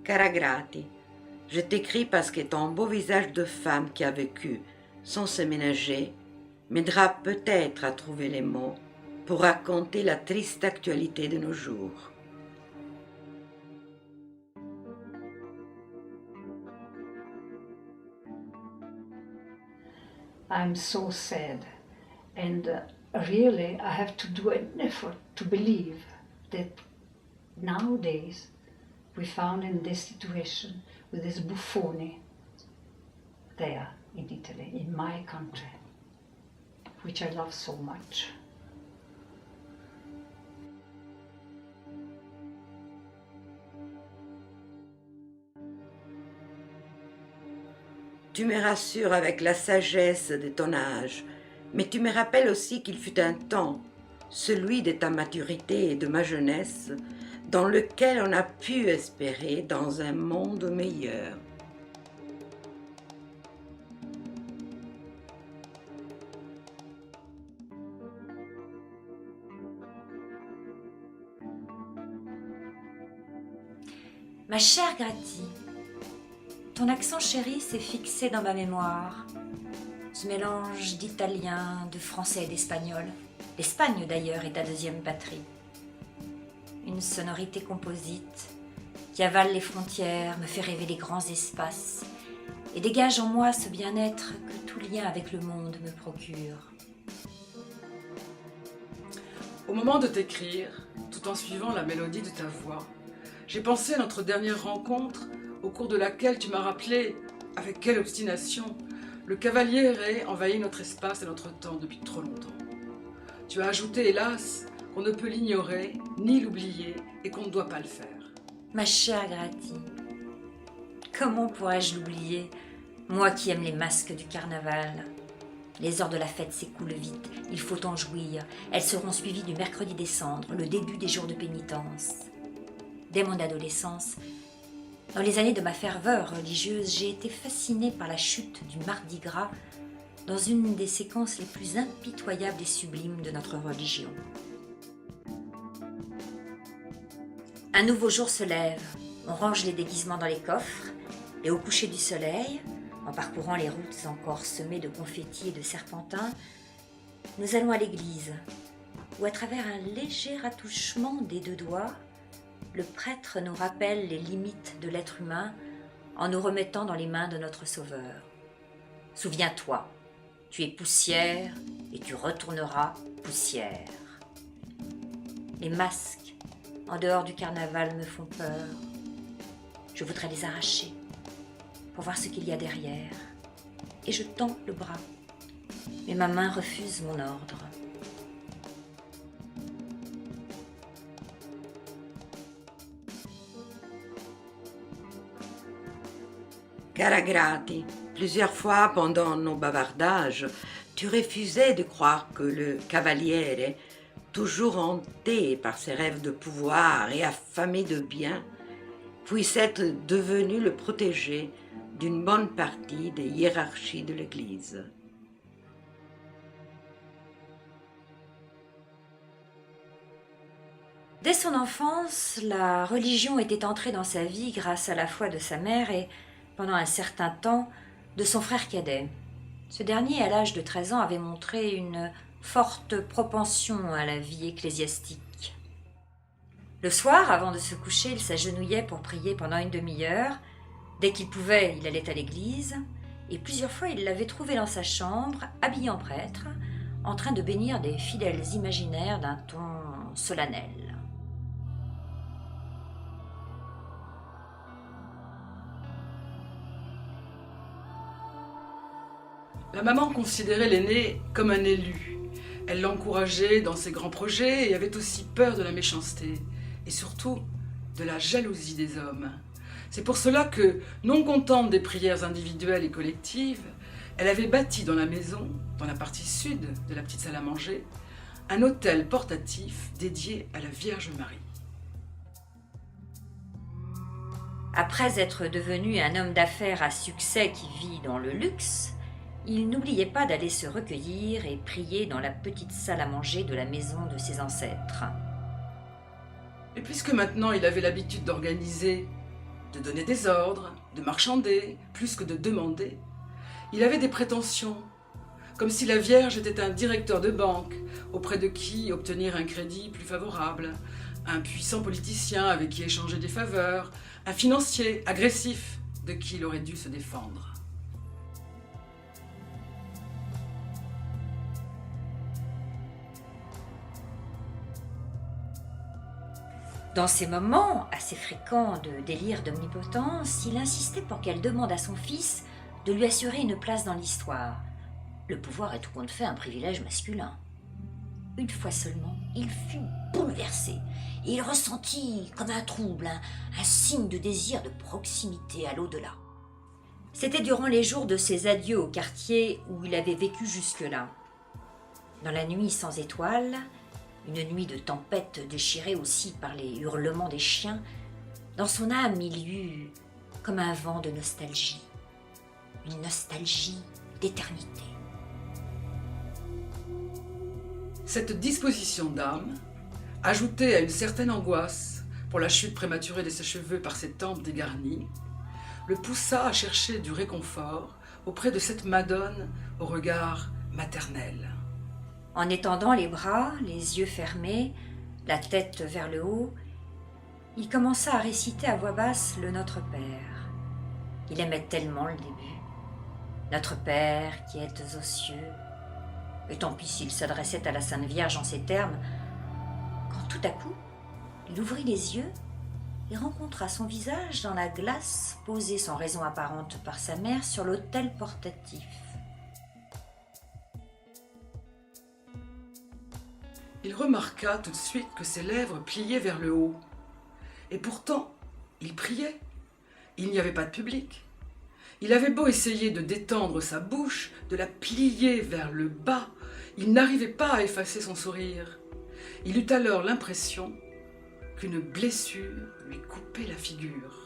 Caragrati, je t'écris parce que ton beau visage de femme qui a vécu sans se ménager m'aidera peut-être à trouver les mots pour raconter la triste actualité de nos jours. I'm so sad, and really I have to do an effort to believe that nowadays we found in this situation with this buffoni there in Italy, in my country, which I love so much. Tu me rassures avec la sagesse de ton âge, mais tu me rappelles aussi qu'il fut un temps, celui de ta maturité et de ma jeunesse, dans lequel on a pu espérer dans un monde meilleur. Ma chère Gratti, ton accent chéri s'est fixé dans ma mémoire. Ce mélange d'italien, de français et d'espagnol. L'Espagne d'ailleurs est ta deuxième patrie. Une sonorité composite qui avale les frontières, me fait rêver les grands espaces et dégage en moi ce bien-être que tout lien avec le monde me procure. Au moment de t'écrire, tout en suivant la mélodie de ta voix, j'ai pensé à notre dernière rencontre au cours de laquelle tu m'as rappelé, avec quelle obstination, le cavalier Ré envahit notre espace et notre temps depuis trop longtemps. Tu as ajouté, hélas, qu'on ne peut l'ignorer, ni l'oublier, et qu'on ne doit pas le faire. Ma chère Gratti, comment pourrais-je l'oublier, moi qui aime les masques du carnaval? Les heures de la fête s'écoulent vite, il faut en jouir. Elles seront suivies du mercredi des cendres, le début des jours de pénitence. Dès mon adolescence, dans les années de ma ferveur religieuse, j'ai été fascinée par la chute du Mardi Gras dans une des séquences les plus impitoyables et sublimes de notre religion. Un nouveau jour se lève, on range les déguisements dans les coffres et au coucher du soleil, en parcourant les routes encore semées de confettis et de serpentins, nous allons à l'église où, à travers un léger attouchement des deux doigts, le prêtre nous rappelle les limites de l'être humain en nous remettant dans les mains de notre Sauveur. Souviens-toi, tu es poussière et tu retourneras poussière. Les masques, en dehors du carnaval, me font peur. Je voudrais les arracher pour voir ce qu'il y a derrière. Et je tends le bras, mais ma main refuse mon ordre. Caragrati, plusieurs fois pendant nos bavardages, tu refusais de croire que le cavaliere, toujours hanté par ses rêves de pouvoir et affamé de bien, puisse être devenu le protégé d'une bonne partie des hiérarchies de l'Église. Dès son enfance, la religion était entrée dans sa vie grâce à la foi de sa mère et, pendant un certain temps, de son frère cadet. Ce dernier, à l'âge de 13 ans, avait montré une forte propension à la vie ecclésiastique. Le soir, avant de se coucher, il s'agenouillait pour prier pendant une demi-heure. Dès qu'il pouvait, il allait à l'église, et plusieurs fois il l'avait trouvé dans sa chambre, habillé en prêtre, en train de bénir des fidèles imaginaires d'un ton solennel. La maman considérait l'aîné comme un élu. Elle l'encourageait dans ses grands projets et avait aussi peur de la méchanceté et surtout de la jalousie des hommes. C'est pour cela que, non contente des prières individuelles et collectives, elle avait bâti dans la maison, dans la partie sud de la petite salle à manger, un autel portatif dédié à la Vierge Marie. Après être devenu un homme d'affaires à succès qui vit dans le luxe, il n'oubliait pas d'aller se recueillir et prier dans la petite salle à manger de la maison de ses ancêtres. Et puisque maintenant il avait l'habitude d'organiser de donner des ordres, de marchander, plus que de demander. Il avait des prétentions, comme si la Vierge était un directeur de banque, auprès de qui obtenir un crédit plus favorable, un puissant politicien avec qui échanger des faveurs, un financier agressif de qui il aurait dû se défendre. Dans ces moments assez fréquents de délire d'omnipotence, il insistait pour qu'elle demande à son fils de lui assurer une place dans l'histoire. Le pouvoir est tout compte fait un privilège masculin. Une fois seulement, il fut bouleversé et il ressentit comme un trouble, un signe de désir de proximité à l'au-delà. C'était durant les jours de ses adieux au quartier où il avait vécu jusque-là. Dans la nuit sans étoiles, une nuit de tempête déchirée aussi par les hurlements des chiens, dans son âme il y eut comme un vent de nostalgie, une nostalgie d'éternité. Cette disposition d'âme, ajoutée à une certaine angoisse pour la chute prématurée de ses cheveux par ses tempes dégarnies, le poussa à chercher du réconfort auprès de cette Madone au regard maternel. En étendant les bras, les yeux fermés, la tête vers le haut, il commença à réciter à voix basse le Notre Père. Il aimait tellement le début. Notre Père qui êtes aux cieux. Et tant pis s'il s'adressait à la Sainte Vierge en ces termes, quand tout à coup, il ouvrit les yeux et rencontra son visage dans la glace posée sans raison apparente par sa mère sur l'autel portatif. Il remarqua tout de suite que ses lèvres pliaient vers le haut. Et pourtant, il priait. Il n'y avait pas de public. Il avait beau essayer de détendre sa bouche, de la plier vers le bas, il n'arrivait pas à effacer son sourire. Il eut alors l'impression qu'une blessure lui coupait la figure.